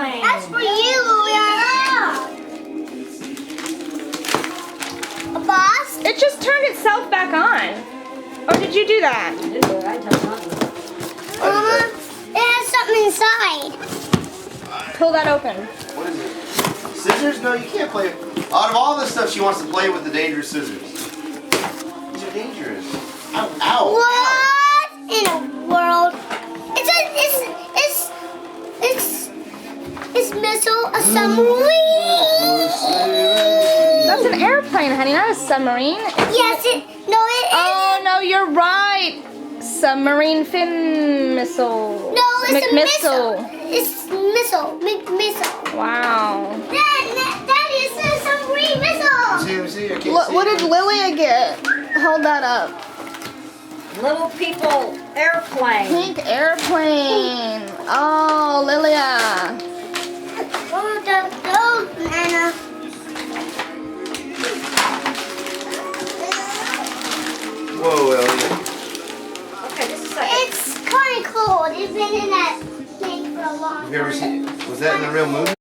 airplane. That's for you, Liliana. A boss? It just turned itself back on. Or did you do that? I didn't do it. I touched nothing. Mama, it has something inside. Pull that open. What is it? Scissors? No, you can't play. Out of all the stuff, she wants to play with the dangerous scissors. These are dangerous. Ow! Ow! What in the world? It's missile, a submarine. That's an airplane, honey, not a submarine. Yes, it is. Oh, no, you're right. Submarine fin missile. No, it's a missile. McMissile. It's missile. Wow. That is a submarine missile. Let me see. I can't see. What did Lilia get? Hold that up. Little people airplane. Pink airplane. Oh, Lilia. Oh, Nana. Whoa, Elliot. Okay, just a second. It's kind of cold. It's been in that thing for a long time. Have you ever seen? Was that in the real movie?